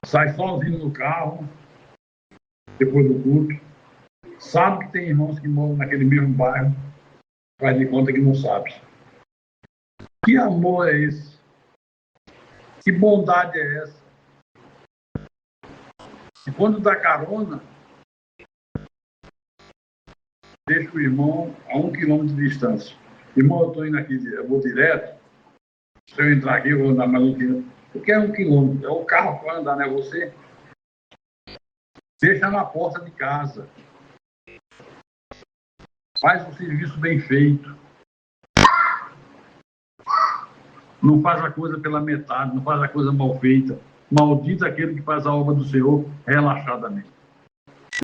Sai sozinho no carro, depois do culto. Sabe que tem irmãos que moram naquele mesmo bairro, faz de conta que não sabe. Que amor é esse? Que bondade é essa? E quando dá carona, deixa o irmão a 1 quilômetro de distância. Irmão, eu estou indo aqui, eu vou direto. Se eu entrar aqui, eu vou andar mais 1 quilômetro. Porque é 1 quilômetro, é o carro que vai andar, não é você? Deixa na porta de casa. Faz o serviço bem feito. Não faz a coisa pela metade, não faz a coisa mal feita. Maldito aquele que faz a obra do Senhor relaxadamente.